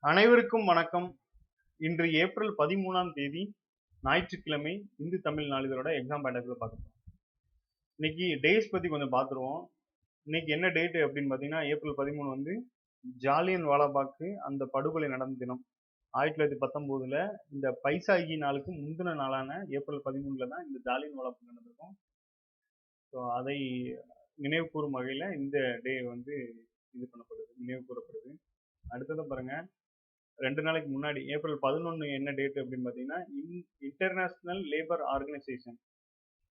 அனைவருக்கும் வணக்கம். இன்று ஏப்ரல் 13ஆம் தேதி ஞாயிற்றுக்கிழமை. இந்து தமிழ் நாளிதழோட எக்ஸாம் பாயிண்ட் ஆஃப் வியூல பார்க்க போறோம். இன்னைக்கு டேஸ் பத்தி கொஞ்சம் பார்த்துருவோம். இன்னைக்கு என்ன டேட் அப்படின்னு பார்த்தீங்கன்னா, ஏப்ரல் 13 வந்து ஜாலியன் வாலாபாக் அந்த படுகொலை நடந்த தினம். 1919ல இந்த பைசாகி நாளுக்கு முந்தின நாளான ஏப்ரல் 13ல தான் இந்த ஜாலியன் வாலாபாக் நடந்திருக்கும். ஸோ அதை நினைவு கூறும் வகையில் இந்த டே வந்து இது பண்ணப்படுது, நினைவு கூறப்படுது. அடுத்ததை பாருங்க, 2 நாளைக்கு முன்னாடி ஏப்ரல் 11 என்ன டேட் அப்படின்னு பார்த்தீங்கன்னா, இன்டர்நேஷனல் லேபர் ஆர்கனைசேஷன்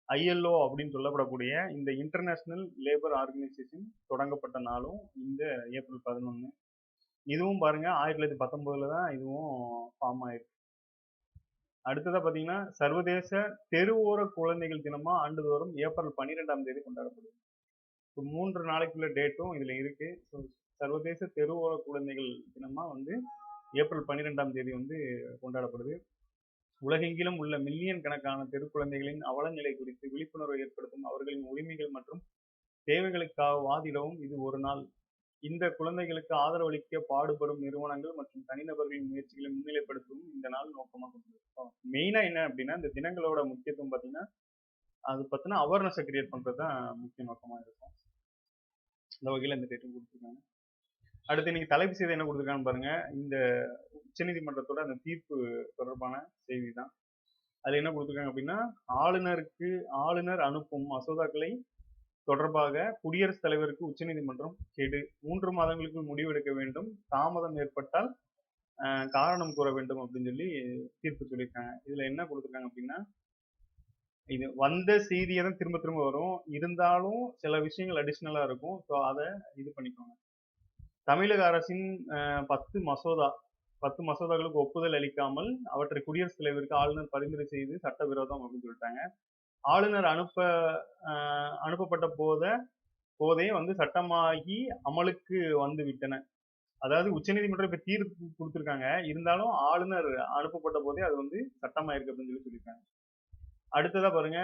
ILO அப்படின்னு சொல்லப்படக்கூடிய இந்த இன்டர்நேஷனல் லேபர் ஆர்கனைசேஷன் தொடங்கப்பட்ட நாளும் இந்த ஏப்ரல் 11. இதுவும் பாருங்க 1919ல தான் இதுவும் ஃபார்ம் ஆயிருக்கு. அடுத்ததா பார்த்தீங்கன்னா, சர்வதேச தெருவோர குழந்தைகள் தினமா ஆண்டுதோறும் ஏப்ரல் 12ஆம் தேதி கொண்டாடப்படுது. 3 நாளைக்குள்ள டேட்டும் இதுல இருக்கு. சர்வதேச தெருவோர குழந்தைகள் தினமா வந்து ஏப்ரல் 12ஆம் தேதி வந்து கொண்டாடப்படுது. உலகெங்கிலும் உள்ள மில்லியன் கணக்கான தெருக்குழந்தைகளின் அவலநிலை குறித்து விழிப்புணர்வை ஏற்படுத்தும், அவர்களின் உரிமைகள் மற்றும் தேவைகளுக்காக வாதிடவும் இது ஒரு நாள். இந்த குழந்தைகளுக்கு ஆதரவளிக்க பாடுபடும் நிறுவனங்கள் மற்றும் தனிநபர்களின் முயற்சிகளை முன்னிலைப்படுத்தவும் இந்த நாள் நோக்கமாக கொண்டிருக்கோம். மெயினா என்ன அப்படின்னா, இந்த தினங்களோட முக்கியத்துவம் பார்த்தீங்கன்னா, அது பத்தின அவேர்னஸை கிரியேட் பண்றது தான் முக்கிய நோக்கமா இருக்கும். இந்த வகையில் இந்த டேட்டும் கொடுத்துருக்காங்க. அடுத்து இன்னைக்கு தலைப்பு செய்தி என்ன கொடுத்துருக்கான்னு பாருங்க. இந்த உச்சநீதிமன்றத்தோட அந்த தீர்ப்பு தொடர்பான செய்தி தான். அதுல என்ன கொடுத்துருக்காங்க அப்படின்னா, ஆளுநர் அனுப்பும் மசோதாக்களை தொடர்பாக குடியரசுத் தலைவருக்கு உச்சநீதிமன்றம் கெடு. 3 மாதங்களுக்குள் முடிவெடுக்க வேண்டும், தாமதம் ஏற்பட்டால் காரணம் கூற வேண்டும் அப்படின்னு சொல்லி தீர்ப்பு சொல்லியிருக்காங்க. இதுல என்ன கொடுத்துருக்காங்க அப்படின்னா, இது வந்த செய்தியை தான் திரும்ப திரும்ப வரும், இருந்தாலும் சில விஷயங்கள் அடிஷ்னலா இருக்கும். ஸோ அதை இது பண்ணிக்கோங்க. தமிழக அரசின் 10 மசோதாக்களுக்கு ஒப்புதல் அளிக்காமல் அவற்றை குடியரசுத் தலைவருக்கு ஆளுநர் பரிந்துரை செய்து சட்டவிரோதம் அப்படின்னு சொல்லிட்டாங்க. ஆளுநர் அனுப்பப்பட்ட போதே வந்து சட்டமாகி அமலுக்கு வந்து விட்டன. அதாவது உச்சநீதிமன்றம் இப்ப தீர்ப்பு கொடுத்திருக்காங்க, இருந்தாலும் ஆளுநர் அனுப்பப்பட்ட போதே அது வந்து சட்டமாயிருக்கு அப்படின்னு சொல்லி சொல்லியிருக்காங்க. அடுத்ததா பாருங்க,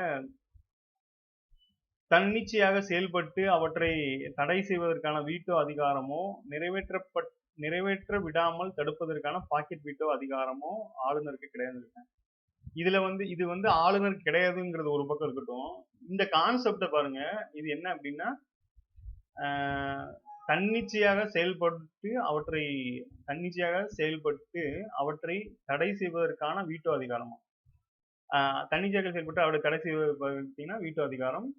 தன்னிச்சையாக செயல்பட்டு அவற்றை தடை செய்வதற்கான வீட்டோ அதிகாரமோ நிறைவேற்ற விடாமல் தடுப்பதற்கான பாக்கெட் வீட்டோ அதிகாரமோ ஆளுநருக்கு கிடையாது. இது வந்து ஆளுநர் கிடையாதுங்கிறது ஒரு பக்கம் இருக்கட்டும், இந்த கான்செப்ட பாருங்க. இது என்ன அப்படின்னா, தன்னிச்சையாக செயல்பட்டு அவற்றை தடை செய்வதற்கான வீட்டோ அதிகாரமா, தன்னிச்சையாக செயல்பட்டு அவற்றை தடை செய்வதற்கு வீட்டோ அதிகாரம்,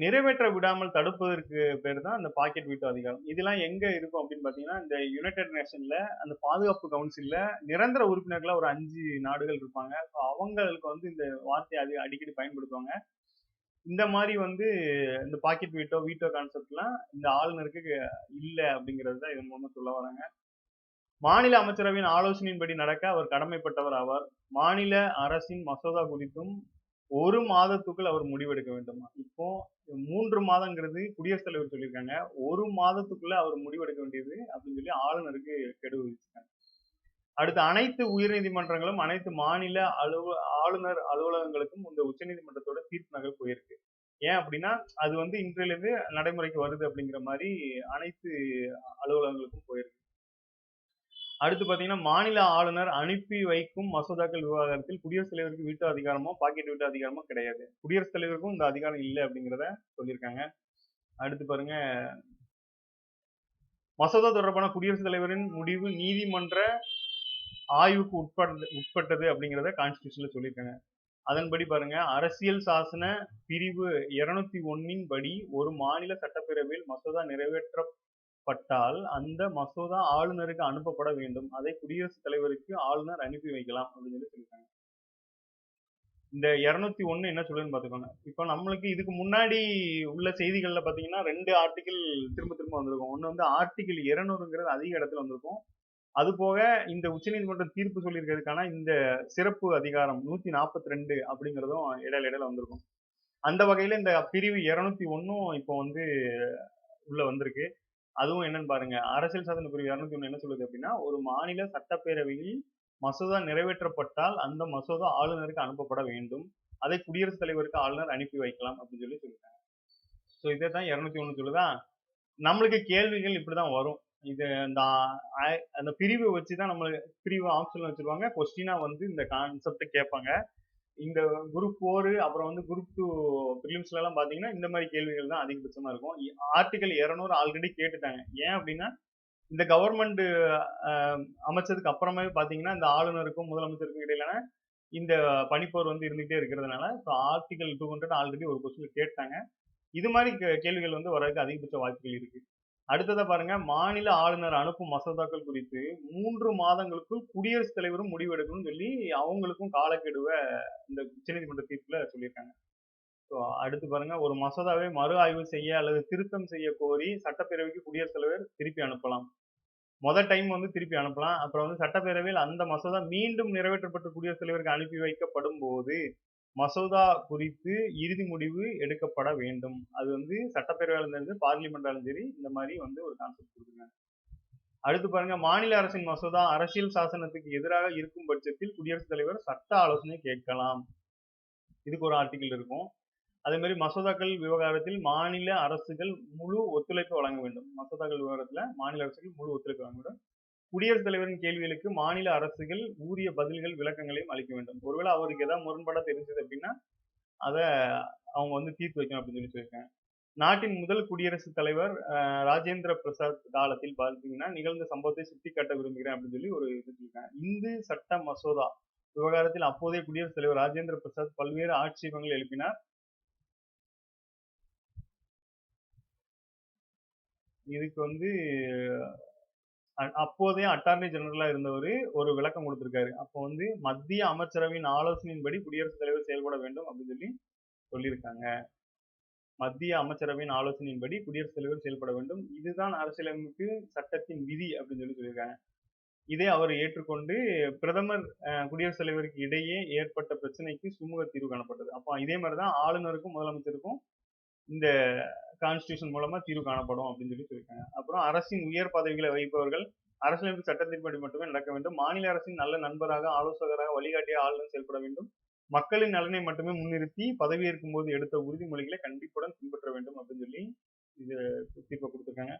நிறைவேற்ற விடாமல் தடுப்பதற்கு பேர் தான் இந்த பாக்கெட் வீட்டோ அதிகாரம். இதெல்லாம் எங்க இருக்கும் அப்படின்னு பாத்தீங்கன்னா, இந்த யுனைடெட் நேஷன்ல அந்த பாதுகாப்பு கவுன்சில்ல நிரந்தர உறுப்பினர்களா ஒரு 5 நாடுகள் இருப்பாங்க. அவங்களுக்கு வந்து இந்த வார்த்தையை அடிக்கடி பயன்படுத்துவாங்க. இந்த மாதிரி வந்து இந்த பாக்கெட் வீட்டோ கான்செப்ட்லாம் இந்த ஆளுநருக்கு இல்ல அப்படிங்கிறது தான் இதன் மூலமா சொல்ல வராங்க. மாநில அமைச்சரவையின் ஆலோசனையின்படி நடக்க அவர் கடமைப்பட்டவர் ஆவார். மாநில அரசின் மசோதா குறித்தும் 1 மாதத்துக்குள் அவர் முடிவெடுக்க வேண்டுமா. இப்போ 3 மாதங்கிறது குடியரசுத் தலைவர் சொல்லியிருக்காங்க, 1 மாதத்துக்குள்ள அவர் முடிவெடுக்க வேண்டியது அப்படின்னு சொல்லி ஆளுநருக்கு கெடு விதிச்சிருக்காங்க. அடுத்து அனைத்து உயர்நீதிமன்றங்களும் அனைத்து மாநில ஆளுநர் அலுவலகங்களுக்கும் இந்த உச்சநீதிமன்றத்தோட தீர்ப்பு நகல் போயிருக்கு. ஏன் அப்படின்னா, அது வந்து இன்றையிலிருந்து நடைமுறைக்கு வருது அப்படிங்கிற மாதிரி அனைத்து அலுவலகங்களுக்கும் போயிருக்கு. அடுத்து பாத்தீங்கன்னா, மாநில ஆளுநர் அனுப்பி வைக்கும் மசோதாக்கள் விவகாரத்தில் குடியரசுத் தலைவருக்கு வீட்டோ அதிகாரமோ பாக்கெட் வீட்டோ அதிகாரமோ கிடையாது. குடியரசுத் தலைவருக்கும் இந்த அதிகாரம் இல்லை அப்படிங்கிறத சொல்லியிருக்காங்க. அடுத்து பாருங்க, மசோதா தொடர்பான குடியரசுத் தலைவரின் முடிவு நீதிமன்ற ஆய்வுக்கு உட்பட்டது அப்படிங்கிறத கான்ஸ்டிடியூஷன்ல சொல்லியிருக்காங்க. அதன்படி பாருங்க, அரசியல் சாசன பிரிவு 201 படி ஒரு மாநில சட்டப்பேரவையில் மசோதா நிறைவேற்றப்பட்டால் அந்த மசோதா ஆளுநருக்கு அனுப்பப்பட வேண்டும். அதை குடியரசுத் தலைவருக்கு ஆளுநர் அனுப்பி வைக்கலாம் அப்படின்னு சொல்லி சொல்லியிருக்காங்க. இந்த 201 என்ன சொல்லுதுன்னு பாத்துக்கோங்க. இப்போ நம்மளுக்கு இதுக்கு முன்னாடி உள்ள செய்திகள்ல பாத்தீங்கன்னா 2 ஆர்டிகிள் திரும்ப வந்திருக்கும். ஒண்ணு வந்து ஆர்டிகிள் 200ங்கிறது அதிக இடத்துல வந்திருக்கும். அது போக இந்த உச்சநீதிமன்றம் தீர்ப்பு சொல்லியிருக்கிறதுக்கான இந்த சிறப்பு அதிகாரம் 142 அப்படிங்கிறதும் இடையில வந்திருக்கும். அந்த வகையில இந்த பிரிவு 201 இப்போ வந்து உள்ள வந்திருக்கு. அதுவும் என்னன்னு பாருங்க, அரசியல் சாசன பிரிவு 201 என்ன சொல்லுது அப்படின்னா, ஒரு மாநில சட்டப்பேரவையில் மசோதா நிறைவேற்றப்பட்டால் அந்த மசோதா ஆளுநருக்கு அனுப்பப்பட வேண்டும். அதை குடியரசுத் தலைவருக்கு ஆளுநர் அனுப்பி வைக்கலாம் அப்படின்னு சொல்லியிருக்காங்க. ஸோ இதை தான் 201 சொல்லுதா. நம்மளுக்கு கேள்விகள் இப்படிதான் வரும். இது அந்த பிரிவை வச்சுதான் நம்ம பிரிவு ஆப்ஷன்ல வச்சிருவாங்க. கொஸ்டினா வந்து இந்த கான்செப்ட் கேட்பாங்க. இந்த குரூப் 4 அப்புறம் வந்து குரூப் 2 பிரிலிம்ஸ்ல எல்லாம் பாத்தீங்கன்னா இந்த மாதிரி கேள்விகள் தான் அதிகபட்சமா இருக்கும். ஆர்டிகல் 200 ஆல்ரெடி கேட்டுட்டாங்க. ஏன் அப்படின்னா இந்த கவர்மெண்ட் அமைச்சதுக்கு அப்புறமே பாத்தீங்கன்னா இந்த ஆளுநருக்கும் முதலமைச்சருக்கும் இடையிலான இந்த பனிப்போர் வந்து இருந்துகிட்டே இருக்கிறதுனால ஆர்டிகல் 200 ஆல்ரெடி ஒரு கொஸ்டின் கேட்டாங்க. இது மாதிரி கேள்விகள் வந்து வரதுக்கு அதிகபட்ச வாய்ப்புகள் இருக்கு. அடுத்ததா பாருங்க, மாநில ஆளுநர் அனுப்பும் மசோதாக்கள் குறித்து 3 மாதங்களுக்குள் குடியரசுத் தலைவரும் முடிவெடுக்கணும்னு சொல்லி அவங்களுக்கும் காலக்கெடுவை இந்த உச்சநீதிமன்ற தீர்ப்புல சொல்லியிருக்காங்க. ஸோ அடுத்து பாருங்க, ஒரு மசோதாவை மறு ஆய்வு செய்ய அல்லது திருத்தம் செய்ய கோரி சட்டப்பேரவைக்கு குடியரசுத் தலைவர் திருப்பி அனுப்பலாம். முதல் டைம் வந்து திருப்பி அனுப்பலாம். அப்புறம் வந்து சட்டப்பேரவையில் அந்த மசோதா மீண்டும் நிறைவேற்றப்பட்டு குடியரசுத் தலைவருக்கு அனுப்பி வைக்கப்படும் போது மசோதா குறித்து இறுதி முடிவு எடுக்கப்பட வேண்டும். அது வந்து சட்டப்பேரவையில இருந்து பார்லிமெண்டாலும் சரி இந்த மாதிரி வந்து ஒரு கான்செப்ட் கொடுக்குறாங்க. அடுத்து பாருங்க, மாநில அரசின் மசோதா அரசியல் சாசனத்துக்கு எதிராக இருக்கும் பட்சத்தில் குடியரசுத் தலைவர் சட்ட ஆலோசனை கேட்கலாம். இதுக்கு ஒரு ஆர்டிகிள் இருக்கும். அதே மாதிரி மசோதாக்கள் விவகாரத்தில் மாநில அரசுகள் முழு ஒத்துழைப்பு வழங்க வேண்டும். மசோதாக்கள் விவகாரத்துல மாநில அரசுகள் முழு ஒத்துழைப்பு வழங்க வேண்டும். குடியரசுத் தலைவரின் கேள்விகளுக்கு மாநில அரசுகள் உரிய பதில்கள் விளக்கங்களையும் அளிக்க வேண்டும். ஒருவேளை அவருக்கு ஏதாவது முரண்பாடா தெரிஞ்சது அப்படின்னா அதை அவங்க வந்து தீர்த்து வைக்கணும் அப்படின்னு சொல்லி சொல்லியிருக்காங்க. நாட்டின் முதல் குடியரசுத் தலைவர் ராஜேந்திர பிரசாத் காலத்தில் பார்த்தீங்கன்னா நிகழ்ந்த சம்பவத்தை சுட்டிக்காட்ட விரும்புகிறேன் அப்படின்னு சொல்லி ஒரு இது சொல்லியிருக்காங்க. இந்து சட்ட மசோதா விவகாரத்தில் அப்போதைய குடியரசுத் தலைவர் ராஜேந்திர பிரசாத் பல்வேறு ஆட்சேபங்கள் எழுப்பினார். இதுக்கு வந்து அப்போதைய அட்டார்னி ஜெனரலா இருந்தவர் ஒரு விளக்கம் கொடுத்திருக்காரு. அப்போ வந்து மத்திய அமைச்சரவையின் ஆலோசனையின்படி குடியரசுத் தலைவர் செயல்பட வேண்டும் அப்படின்னு சொல்லி சொல்லியிருக்காங்க. மத்திய அமைச்சரவையின் ஆலோசனையின்படி குடியரசுத் தலைவர் செயல்பட வேண்டும். இதுதான் அரசியலமைப்பு சட்டத்தின் விதி அப்படின்னு சொல்லி சொல்லியிருக்காங்க. இதை அவர் ஏற்றுக்கொண்டு பிரதமர் குடியரசுத் தலைவருக்கு இடையே ஏற்பட்ட பிரச்சனைக்கு சுமூக தீர்வு காணப்பட்டது. அப்போ இதே மாதிரிதான் ஆளுநருக்கும் முதலமைச்சருக்கும் இந்த கான்ஸ்டியூஷன் மூலமா தீர்வு காணப்படும் அப்படின்னு சொல்லி சொல்லியிருக்காங்க. அப்புறம் அரசின் உயர் பதவிகளை வகிப்பவர்கள் அரசியலமைப்பு சட்டத்தின்படி மட்டுமே நடக்க வேண்டும். மாநில அரசின் நல்ல நண்பராக, ஆலோசகராக, வழிகாட்டிய ஆளுநர் செயல்பட வேண்டும். மக்களின் நலனை மட்டுமே முன்னிறுத்தி பதவியேற்கும் போது எடுத்த உறுதிமொழிகளை கண்டிப்புடன் பின்பற்ற வேண்டும் அப்படின்னு சொல்லி இது தீர்ப்பை கொடுத்திருக்காங்க.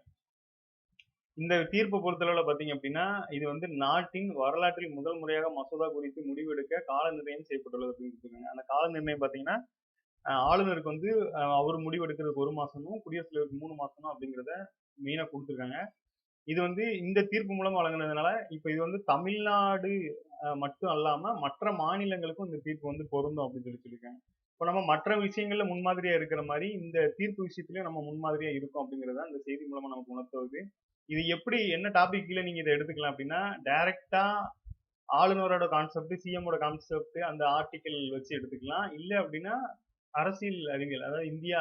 இந்த தீர்ப்பை பொறுத்தளவுல பாத்தீங்க அப்படின்னா இது வந்து நாட்டின் வரலாற்றில் முதல் முறையாக மசோதா குறித்து முடிவெடுக்க கால நிர்ணயம் செய்யப்பட்டுள்ளது அப்படின்னு சொல்லியிருக்காங்க. அந்த கால நிர்ணயம் பாத்தீங்கன்னா ஆளுநருக்கு வந்து அவர் முடிவெடுக்கிறதுக்கு 1 மாசமும் குடியரசுத் தலைவருக்கு 3 மாசமும் அப்படிங்கிறத மெயினா கொடுத்துருக்காங்க. இது வந்து இந்த தீர்ப்பு மூலம் வழங்கினதுனால இப்ப இது வந்து தமிழ்நாடு மட்டும் அல்லாம மற்ற மாநிலங்களுக்கும் இந்த தீர்ப்பு வந்து பொருந்தும் அப்படின்னு சொல்லி சொல்லியிருக்காங்க. இப்போ நம்ம மற்ற விஷயங்கள்ல முன்மாதிரியா இருக்கிற மாதிரி இந்த தீர்ப்பு விஷயத்திலயும் நம்ம முன்மாதிரியா இருக்கும் அப்படிங்கறத இந்த செய்தி மூலமா நமக்கு உணர்த்துவது. இது எப்படி என்ன டாபிக் கீழே நீங்க இதை எடுத்துக்கலாம் அப்படின்னா டைரக்டா ஆளுநரோட கான்செப்ட், சிஎம்மோட கான்செப்ட் அந்த ஆர்டிக்கல் வச்சு எடுத்துக்கலாம். இல்ல அப்படின்னா அரசியல் அறிவியல், அதாவது இந்தியா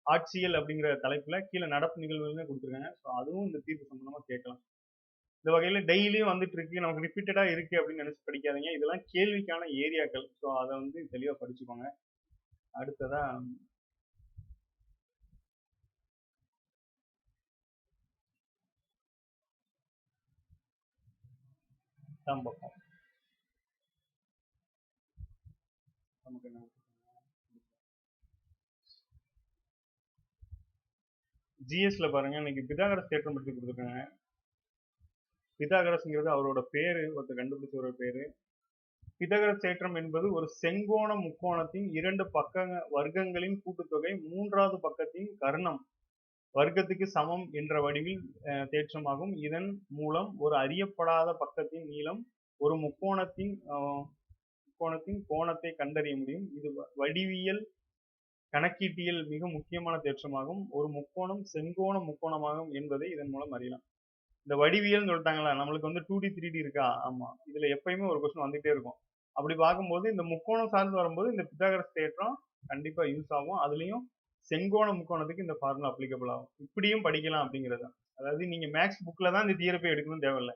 ஆட்சியல் அப்படிங்கிற தலைப்புல கீழே நடப்பு நிகழ்வுகளுமே கொடுத்துருக்காங்க. ஸோ அதுவும் இந்த தீர்ப்பு சம்பந்தமா கேட்கலாம். இந்த வகையில டெய்லியும் வந்துட்டு இருக்கு, நமக்கு ரிப்பீட்டடா இருக்கு அப்படின்னு நினைச்சு படிக்காதீங்க. இதெல்லாம் கேள்விக்கான ஏரியாக்கள். ஸோ அதை வந்து தெளிவா படிச்சுக்கோங்க. அடுத்ததா தான் பார்ப்போம். நமக்கு என்ன ஜிஎஸ்ல பாருங்க, இன்னைக்கு பிதாகரஸ் தேற்றம் பற்றி கொடுத்துருக்காங்க. பிதாகரஸ்ங்கிறது அவரோட பேரு, ஒருத்தர் கண்டுபிடிச்ச பேரு. பிதாகரஸ் தேற்றம் என்பது ஒரு செங்கோண முக்கோணத்தின் 2 பக்க வர்க்கங்களின் கூட்டுத்தொகை 3வது பக்கத்தின் கர்ணம் வர்க்கத்துக்கு சமம் என்ற வடிவில் தேற்றமாகும். இதன் மூலம் ஒரு அறியப்படாத பக்கத்தின் நீளம் ஒரு முக்கோணத்தின் கோணத்தை கண்டறிய முடியும். இது வடிவியல் கணக்கீட்டியல் மிக முக்கியமான தேற்றமாகும். ஒரு முக்கோணம் செங்கோண முக்கோணமாகும் என்பதை இதன் மூலம் அறியலாம். இந்த வடிவியல் சொல்லிட்டாங்களா, நம்மளுக்கு வந்து 2D 3D இருக்கா? ஆமா, இதுல எப்பயுமே ஒரு கொஸ்டின் வந்துட்டே இருக்கும். அப்படி பார்க்கும்போது இந்த முக்கோணம் சார்ந்து வரும்போது இந்த பிதாகரஸ் தேற்றம் கண்டிப்பா யூஸ் ஆகும். அதுலயும் செங்கோண முக்கோணத்துக்கு இந்த ஃபார்முலா அப்ளிகபிள் ஆகும். இப்படியும் படிக்கலாம் அப்படிங்கிறது. அதாவது நீங்க மேக்ஸ் புக்ல தான் இந்த தியரி போய் எடுக்கணும் தேவையில்லை.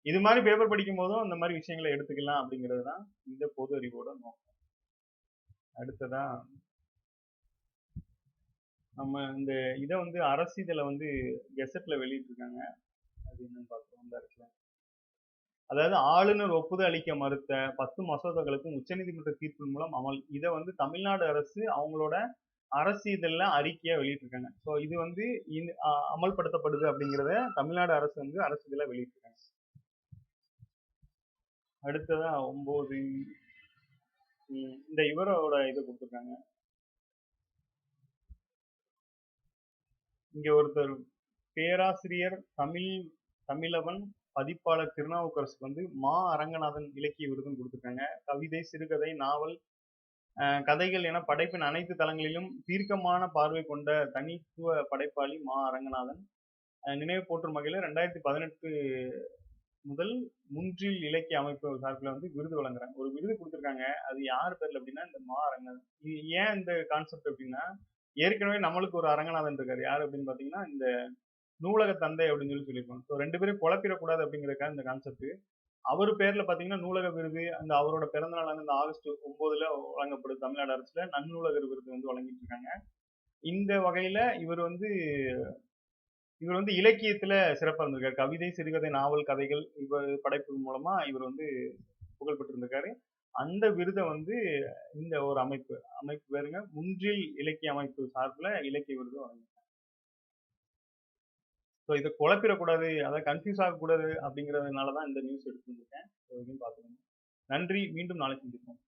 இது மாதிரி பேப்பர் படிக்கும் போதும் இந்த மாதிரி விஷயங்களை எடுத்துக்கலாம் அப்படிங்கிறது தான் இந்த பொது அறிவோட நோக்கம். அடுத்ததா நம்ம இந்த இதை வந்து அரசிதழை வந்து கெசட்ல வெளியிட்டு இருக்காங்க. அது என்னன்னு பார்க்கிறோம் இந்த இடத்துல. அதாவது ஆளுநர் ஒப்புதல் அளிக்க மறுத்த 10 மசோதாக்களுக்கும் உச்சநீதிமன்ற தீர்ப்பின் மூலம் அமல். இதை வந்து தமிழ்நாடு அரசு அவங்களோட அரசு இதழ்ல அறிக்கையா வெளியிட்டிருக்காங்க. ஸோ இது வந்து அமல்படுத்தப்படுது அப்படிங்கிறத தமிழ்நாடு அரசு வந்து அரசு இதழ வெளியிட்டிருக்காங்க. அடுத்ததா 9 இந்த இவரோட இது குடுத்திருக்காங்க. இங்க ஒருத்தர் பேராசிரியர் தமிழவன் பதிப்பாளர் திருநாவுக்கரசுக்கு வந்து மா அரங்கநாதன் இலக்கிய விருதும் குடுத்திருக்காங்க. கவிதை, சிறுகதை, நாவல், கதைகள் என படைப்பின் அனைத்து தளங்களிலும் தீர்க்கமான பார்வை கொண்ட தனித்துவ படைப்பாளி மா அரங்கநாதன். நினைவு போற்றும் வகையில 2018 முதல் முன்றில் இலக்கிய அமைப்பு சார்பில் வந்து விருது வழங்குறாங்க. ஒரு விருது குடுத்திருக்காங்க. அது யார் பேர்ல அப்படின்னா இந்த மா அரங்கநாதன். இது ஏன் இந்த கான்செப்ட் அப்படின்னா, ஏற்கனவே நம்மளுக்கு ஒரு அரங்கநாதன் இருக்காரு. யாரு அப்படின்னு பார்த்தீங்கன்னா, இந்த நூலக தந்தை அப்படின்னு சொல்லியிருப்பாங்க. ஸோ 2 பேரும் குழப்பிடக்கூடாது அப்படிங்கிறதுக்காக இந்த கான்செப்ட். அவரு பேர்ல பார்த்தீங்கன்னா, நூலக விருது அந்த அவரோட பிறந்த நாளான இந்த ஆகஸ்ட் 9ல வழங்கப்படுது. தமிழ்நாடு அரசுல நன்னூலகர் விருது வந்து வழங்கிட்டு இருக்காங்க. இந்த வகையில இவர் வந்து இலக்கியத்துல சிறப்பா இருந்திருக்காரு. கவிதை, சிறுகதை, நாவல், கதைகள் படைப்பு மூலமா இவர் வந்து புகழ் பெற்றிருந்திருக்காரு. அந்த விருத வந்து இந்த ஒரு அமைப்பு பேருங்க முன்றில் இலக்கிய அமைப்பு சார்புல இலக்கிய விருது வழங்கியிருக்காங்க. ஸோ இத குழப்பிறக்கூடாது, அதாவது கன்ஃப்யூஸ் ஆகக்கூடாது அப்படிங்கிறதுனால தான் இந்த நியூஸ் எடுத்து வந்திருக்கேன். ஸோ இதையும் பார்த்துக்கோங்க. நன்றி. மீண்டும் நாளை சந்திப்போம்.